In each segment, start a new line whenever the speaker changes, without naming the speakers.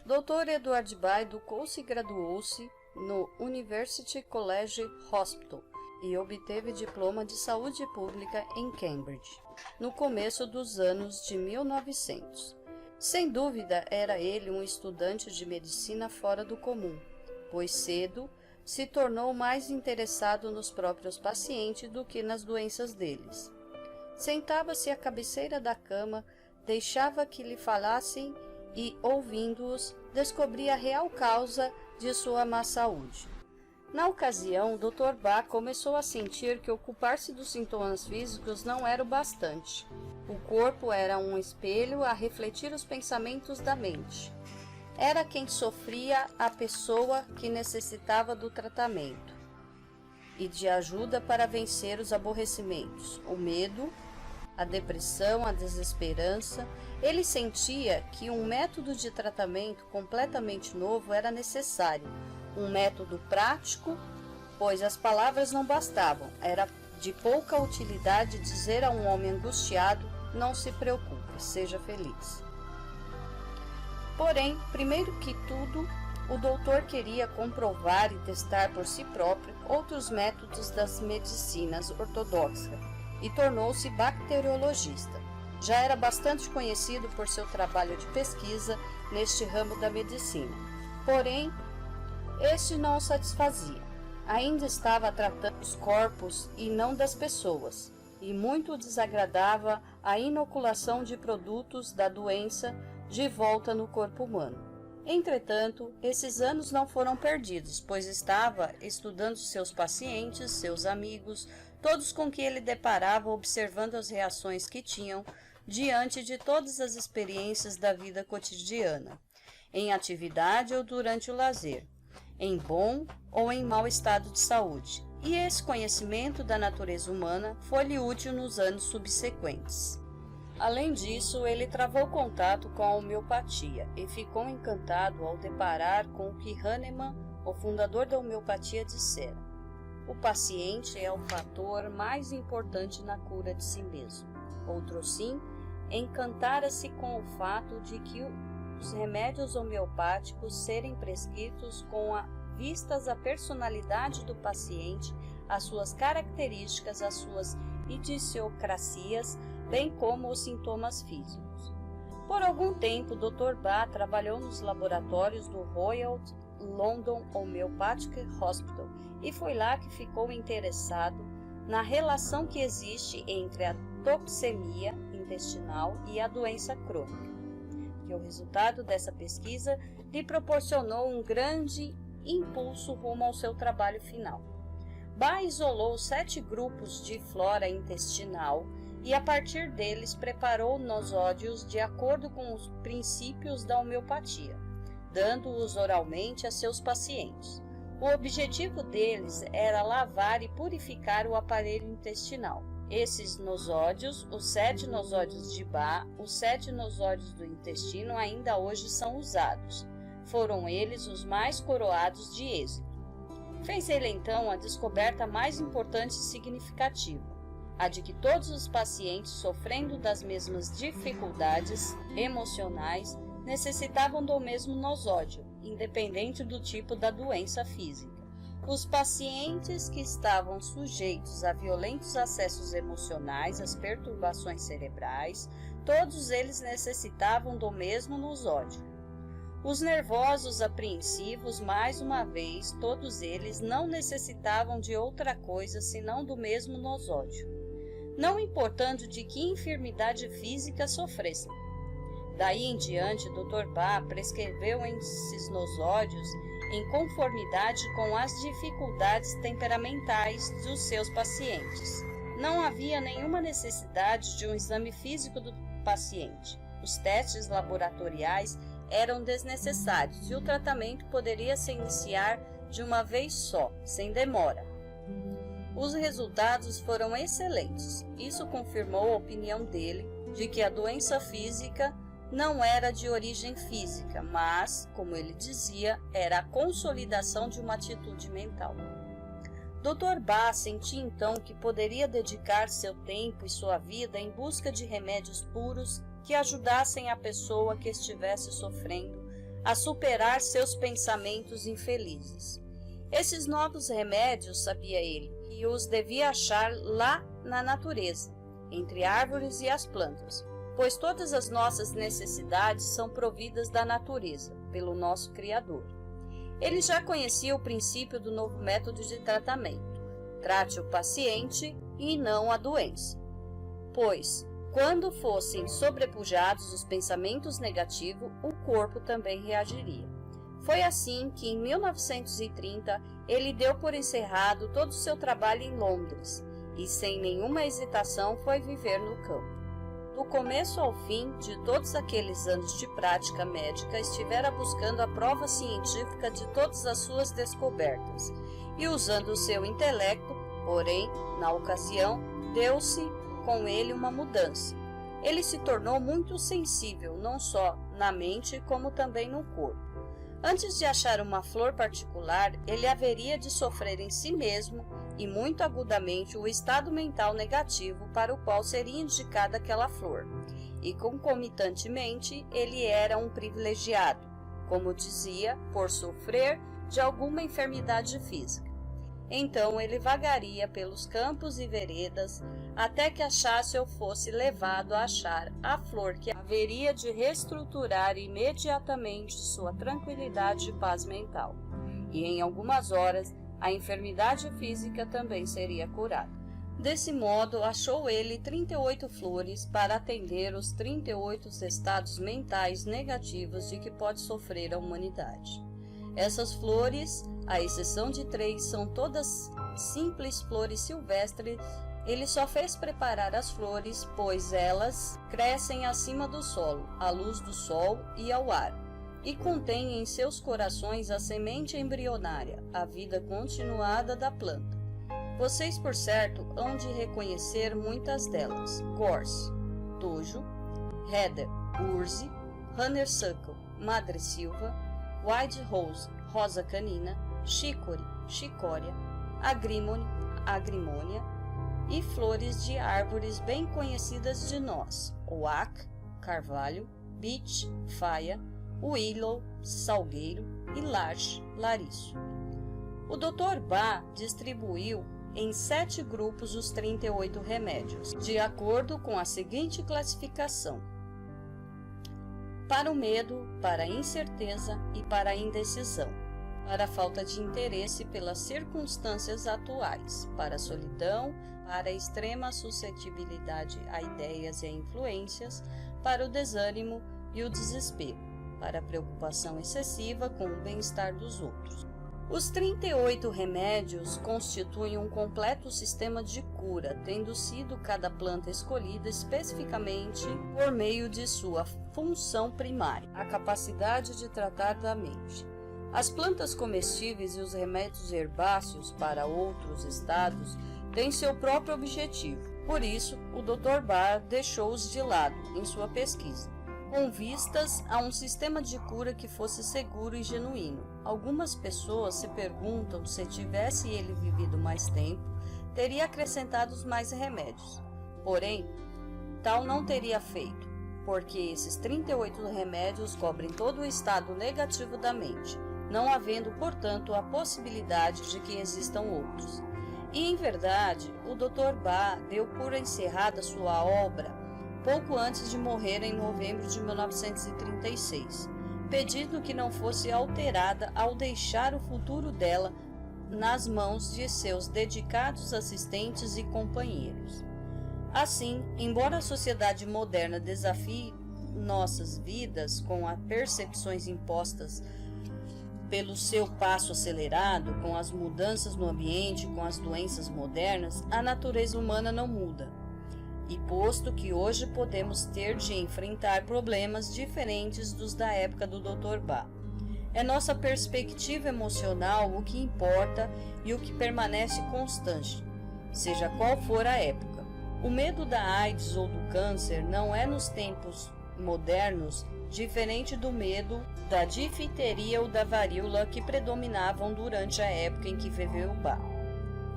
Dr. Edward Bá educou-se e graduou-se no University College Hospital e obteve diploma de saúde pública em Cambridge, no começo dos anos de 1900. Sem dúvida, era ele um estudante de medicina fora do comum, pois cedo se tornou mais interessado nos próprios pacientes do que nas doenças deles. Sentava-se à cabeceira da cama, deixava que lhe falassem e, ouvindo-os, descobria a real causa de sua má saúde. Na ocasião, Dr. Bá começou a sentir que ocupar-se dos sintomas físicos não era o bastante. O corpo era um espelho a refletir os pensamentos da mente. Era quem sofria a pessoa que necessitava do tratamento e de ajuda para vencer os aborrecimentos, o medo, a depressão, a desesperança. Ele sentia que um método de tratamento completamente novo era necessário, um método prático, pois as palavras não bastavam. Era de pouca utilidade dizer a um homem angustiado: não se preocupe, seja feliz. Porém, primeiro que tudo, o doutor queria comprovar e testar por si próprio outros métodos das medicinas ortodoxas e tornou-se bacteriologista. Já era bastante conhecido por seu trabalho de pesquisa neste ramo da medicina. Porém, este não o satisfazia. Ainda estava tratando dos corpos e não das pessoas, e muito o desagradava a inoculação de produtos da doença de volta no corpo humano. Entretanto, esses anos não foram perdidos, pois estava estudando seus pacientes, seus amigos, todos com que ele deparava, observando as reações que tinham diante de todas as experiências da vida cotidiana, em atividade ou durante o lazer, em bom ou em mau estado de saúde. E esse conhecimento da natureza humana foi-lhe útil nos anos subsequentes. Além disso, ele travou contato com a homeopatia e ficou encantado ao deparar com o que Hahnemann, o fundador da homeopatia, dissera: o paciente é o fator mais importante na cura de si mesmo. Outro sim, encantara-se com o fato de que os remédios homeopáticos serem prescritos com vistas à personalidade do paciente, às suas características, às suas idiosincrasias, bem como os sintomas físicos. Por algum tempo, Dr. Bá trabalhou nos laboratórios do Royal London Homeopathic Hospital e foi lá que ficou interessado na relação que existe entre a toxemia intestinal e a doença crônica, que o resultado dessa pesquisa lhe proporcionou um grande impulso rumo ao seu trabalho final. Bá isolou 7 grupos de flora intestinal e, a partir deles, preparou nosódios de acordo com os princípios da homeopatia, dando-os oralmente a seus pacientes. O objetivo deles era lavar e purificar o aparelho intestinal. Esses nosódios, os 7 nosódios de Bá, os 7 nosódios do intestino, ainda hoje são usados. Foram eles os mais coroados de êxito. Fez ele então a descoberta mais importante e significativa, a de que todos os pacientes sofrendo das mesmas dificuldades emocionais necessitavam do mesmo nosódio, independente do tipo da doença física. Os pacientes que estavam sujeitos a violentos acessos emocionais, às perturbações cerebrais, todos eles necessitavam do mesmo nosódio. Os nervosos apreensivos, mais uma vez, todos eles não necessitavam de outra coisa senão do mesmo nosódio, não importando de que enfermidade física sofressem. Daí em diante, Dr. Bá prescreveu esses nosódios em conformidade com as dificuldades temperamentais dos seus pacientes. Não havia nenhuma necessidade de um exame físico do paciente. Os testes laboratoriais eram desnecessários e o tratamento poderia se iniciar de uma vez só, sem demora. Os resultados foram excelentes. Isso confirmou a opinião dele de que a doença física não era de origem física, mas, como ele dizia, era a consolidação de uma atitude mental. Dr. Bá sentia então que poderia dedicar seu tempo e sua vida em busca de remédios puros que ajudassem a pessoa que estivesse sofrendo a superar seus pensamentos infelizes. Esses novos remédios, sabia ele, que os devia achar lá na natureza, entre árvores e as plantas, pois todas as nossas necessidades são providas da natureza, pelo nosso Criador. Ele já conhecia o princípio do novo método de tratamento: trate o paciente e não a doença, pois, quando fossem sobrepujados os pensamentos negativos, o corpo também reagiria. Foi assim que, em 1930, ele deu por encerrado todo o seu trabalho em Londres e, sem nenhuma hesitação, foi viver no campo. Do começo ao fim de todos aqueles anos de prática médica, estivera buscando a prova científica de todas as suas descobertas e, usando o seu intelecto, porém, na ocasião, deu-se com ele uma mudança. Ele se tornou muito sensível, não só na mente, como também no corpo. Antes de achar uma flor particular, ele haveria de sofrer em si mesmo e muito agudamente o estado mental negativo para o qual seria indicada aquela flor. E concomitantemente, ele era um privilegiado, como dizia, por sofrer de alguma enfermidade física. Então ele vagaria pelos campos e veredas até que achasse ou fosse levado a achar a flor que haveria de reestruturar imediatamente sua tranquilidade e paz mental. E em algumas horas a enfermidade física também seria curada. Desse modo, achou ele 38 flores para atender os 38 estados mentais negativos de que pode sofrer a humanidade. Essas flores, à exceção de 3, são todas simples flores silvestres. Ele só fez preparar as flores, pois elas crescem acima do solo, à luz do sol e ao ar, e contêm em seus corações a semente embrionária, a vida continuada da planta. Vocês, por certo, hão de reconhecer muitas delas: gorse, tojo, heather, urze, honeysuckle, madressilva, white rose, rosa canina, chicory, chicória, agrimone, agrimônia, e flores de árvores bem conhecidas de nós: oak, carvalho, beech, faia, willow, salgueiro e larch, lariço. O Dr. Bach distribuiu em 7 grupos os 38 remédios, de acordo com a seguinte classificação: para o medo, para a incerteza e para a indecisão, para a falta de interesse pelas circunstâncias atuais, para a solidão, para a extrema suscetibilidade a ideias e a influências, para o desânimo e o desespero, para a preocupação excessiva com o bem-estar dos outros. Os 38 remédios constituem um completo sistema de cura, tendo sido cada planta escolhida especificamente por meio de sua função primária, a capacidade de tratar da mente. As plantas comestíveis e os remédios herbáceos para outros estados têm seu próprio objetivo. Por isso, o Dr. Bach deixou-os de lado em sua pesquisa, com vistas a um sistema de cura que fosse seguro e genuíno. Algumas pessoas se perguntam se tivesse ele vivido mais tempo, teria acrescentado mais remédios. Porém, tal não teria feito, porque esses 38 remédios cobrem todo o estado negativo da mente, não havendo, portanto, a possibilidade de que existam outros. E, em verdade, o Dr. Bach deu por encerrada sua obra pouco antes de morrer em novembro de 1936, pedindo que não fosse alterada ao deixar o futuro dela nas mãos de seus dedicados assistentes e companheiros. Assim, embora a sociedade moderna desafie nossas vidas com as percepções impostas pelo seu passo acelerado, com as mudanças no ambiente, com as doenças modernas, a natureza humana não muda. E posto que hoje podemos ter de enfrentar problemas diferentes dos da época do Dr. Bach, é nossa perspectiva emocional o que importa e o que permanece constante, seja qual for a época. O medo da AIDS ou do câncer não é nos tempos modernos diferente do medo da difteria ou da varíola que predominavam durante a época em que viveu Bach.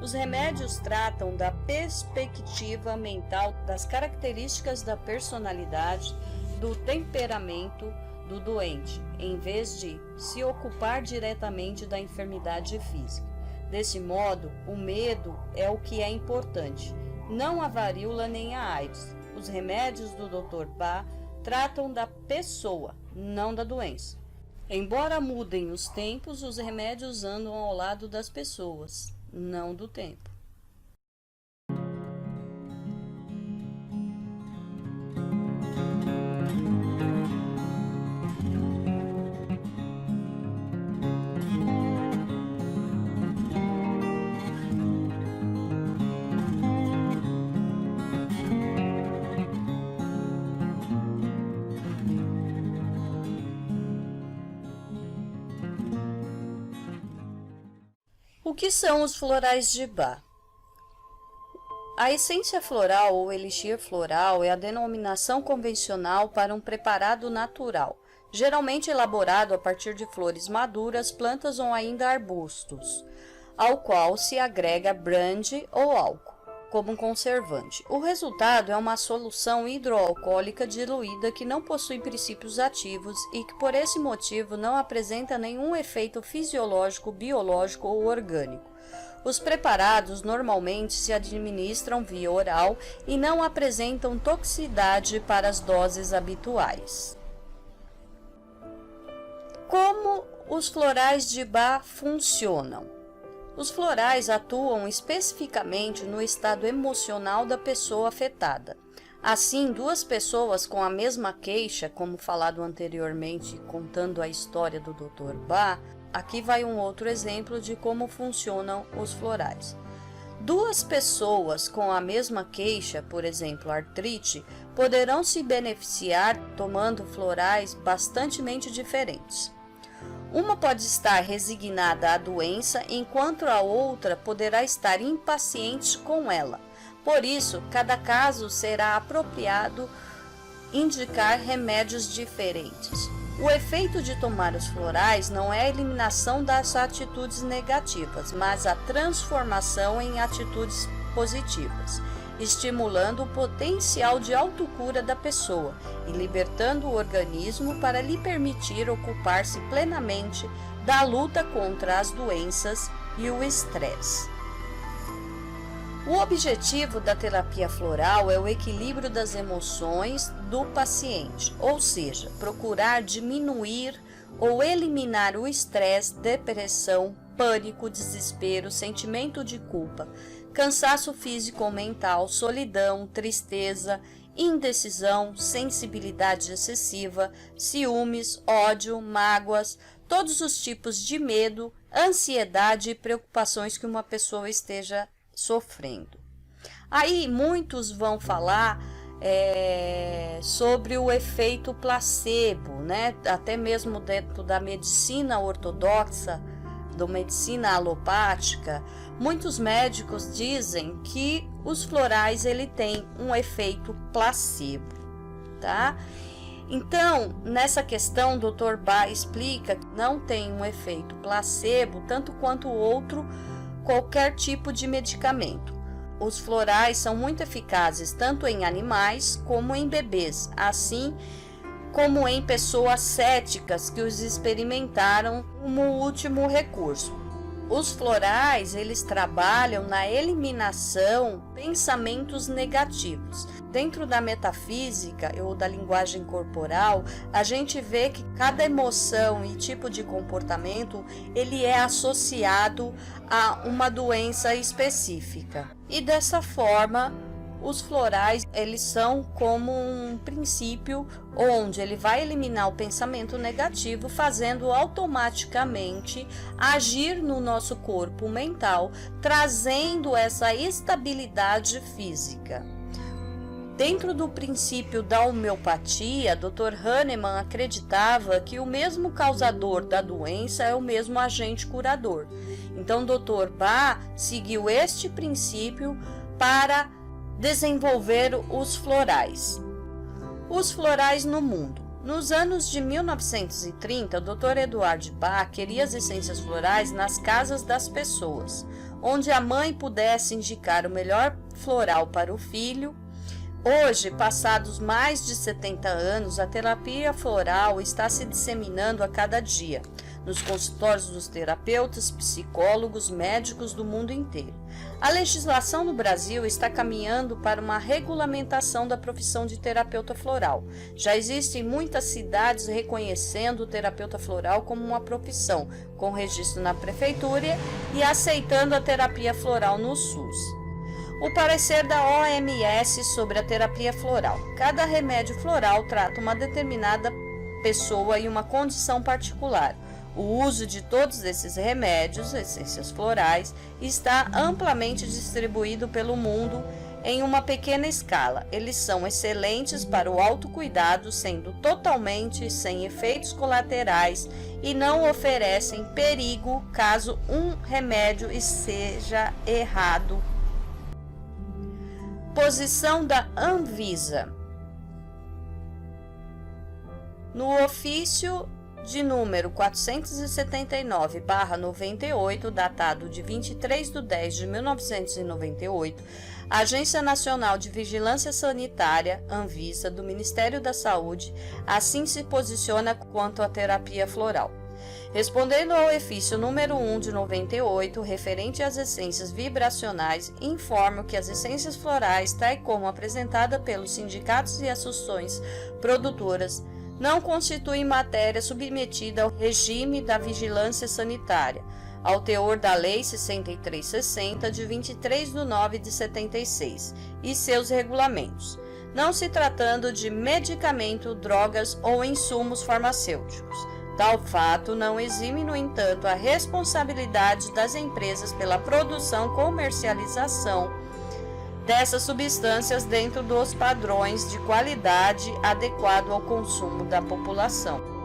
Os remédios tratam da perspectiva mental, das características da personalidade, do temperamento, do doente, em vez de se ocupar diretamente da enfermidade física. Desse modo, o medo é o que é importante, não a varíola nem a AIDS. Os remédios do Dr. Bach tratam da pessoa, não da doença. Embora mudem os tempos, os remédios andam ao lado das pessoas, não do tempo. O que são os florais de Bach? A essência floral ou elixir floral é a denominação convencional para um preparado natural, geralmente elaborado a partir de flores maduras, plantas ou ainda arbustos, ao qual se agrega brandy ou álcool, como um conservante. O resultado é uma solução hidroalcoólica diluída que não possui princípios ativos e que, por esse motivo, não apresenta nenhum efeito fisiológico, biológico ou orgânico. Os preparados normalmente se administram via oral e não apresentam toxicidade para as doses habituais. Como os florais de Bach funcionam? Os florais atuam especificamente no estado emocional da pessoa afetada. Assim, duas pessoas com a mesma queixa, como falado anteriormente, contando a história do Dr. Bach, aqui vai um outro exemplo de como funcionam os florais. Duas pessoas com a mesma queixa, por exemplo, artrite, poderão se beneficiar tomando florais bastante diferentes. Uma pode estar resignada à doença, enquanto a outra poderá estar impaciente com ela. Por isso, cada caso será apropriado indicar remédios diferentes. O efeito de tomar os florais não é a eliminação das atitudes negativas, mas a transformação em atitudes positivas, estimulando o potencial de autocura da pessoa e libertando o organismo para lhe permitir ocupar-se plenamente da luta contra as doenças e o estresse. O objetivo da terapia floral é o equilíbrio das emoções do paciente, ou seja, procurar diminuir ou eliminar o estresse, depressão, pânico, desespero, sentimento de culpa, cansaço físico ou mental, solidão, tristeza, indecisão, sensibilidade excessiva, ciúmes, ódio, mágoas, todos os tipos de medo, ansiedade e preocupações que uma pessoa esteja sofrendo. Aí muitos vão falar sobre o efeito placebo, né? Até mesmo dentro da medicina ortodoxa, da medicina alopática, muitos médicos dizem que os florais ele tem um efeito placebo, tá? Então, nessa questão, o Dr. Bach explica que não tem um efeito placebo tanto quanto qualquer tipo de medicamento. Os florais são muito eficazes tanto em animais como em bebês, assim como em pessoas céticas que os experimentaram como último recurso. Os florais, eles trabalham na eliminação de pensamentos negativos. Dentro da metafísica ou da linguagem corporal, a gente vê que cada emoção e tipo de comportamento, ele é associado a uma doença específica. E dessa forma, os florais, eles são como um princípio onde ele vai eliminar o pensamento negativo, fazendo automaticamente agir no nosso corpo mental, trazendo essa estabilidade física. Dentro do princípio da homeopatia, Dr. Hahnemann acreditava que o mesmo causador da doença é o mesmo agente curador. Então, Dr. Bach seguiu este princípio para desenvolver os florais. Os florais no mundo. Nos anos de 1930, o Dr. Eduard Bach queria as essências florais nas casas das pessoas, onde a mãe pudesse indicar o melhor floral para o filho, Hoje, passados mais de 70 anos, a terapia floral está se disseminando a cada dia, nos consultórios dos terapeutas, psicólogos, médicos do mundo inteiro. A legislação no Brasil está caminhando para uma regulamentação da profissão de terapeuta floral. Já existem muitas cidades reconhecendo o terapeuta floral como uma profissão, com registro na prefeitura e aceitando a terapia floral no SUS. O parecer da OMS sobre a terapia floral. Cada remédio floral trata uma determinada pessoa e uma condição particular. O uso de todos esses remédios, essências florais, está amplamente distribuído pelo mundo em uma pequena escala. Eles são excelentes para o autocuidado, sendo totalmente sem efeitos colaterais e não oferecem perigo caso um remédio seja errado. Posição da Anvisa. No ofício de número 479/98, datado de 23/10/1998, a Agência Nacional de Vigilância Sanitária, Anvisa, do Ministério da Saúde, assim se posiciona quanto à terapia floral. Respondendo ao ofício número 1 de 98, referente às essências vibracionais, informo que as essências florais, tal como apresentada pelos sindicatos e associações produtoras, não constituem matéria submetida ao regime da vigilância sanitária, ao teor da Lei 6360, de 23/9/76, e seus regulamentos, não se tratando de medicamento, drogas ou insumos farmacêuticos. Tal fato não exime, no entanto, a responsabilidade das empresas pela produção e comercialização dessas substâncias dentro dos padrões de qualidade adequado ao consumo da população.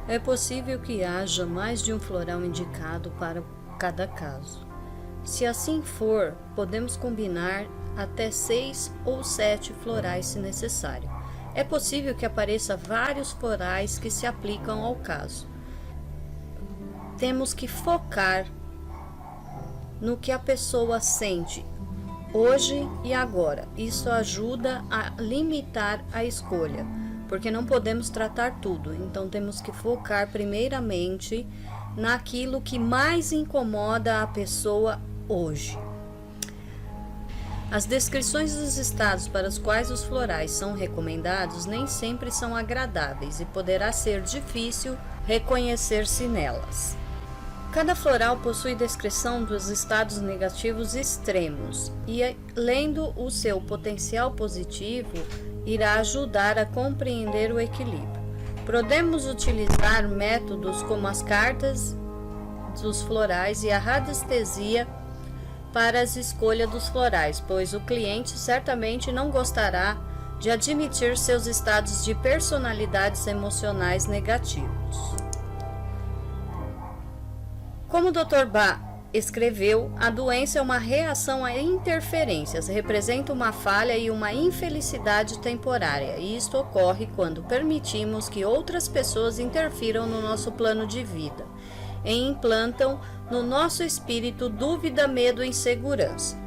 É possível que haja mais de um floral indicado para cada caso. Se assim for, podemos combinar até 6 ou 7 florais se necessário. É possível que apareça vários florais que se aplicam ao caso. Temos que focar no que a pessoa sente hoje e agora. Isso ajuda a limitar a escolha, porque não podemos tratar tudo, então temos que focar primeiramente naquilo que mais incomoda a pessoa hoje. As descrições dos estados para os quais os florais são recomendados nem sempre são agradáveis e poderá ser difícil reconhecer-se nelas. Cada floral possui descrição dos estados negativos extremos e, lendo o seu potencial positivo, irá ajudar a compreender o equilíbrio. Podemos utilizar métodos como as cartas dos florais e a radiestesia para a escolha dos florais, pois o cliente certamente não gostará de admitir seus estados de personalidades emocionais negativos. Como o Dr. Bach escreveu, a doença é uma reação a interferências, representa uma falha e uma infelicidade temporária, e isto ocorre quando permitimos que outras pessoas interfiram no nosso plano de vida e implantam no nosso espírito dúvida, medo e insegurança.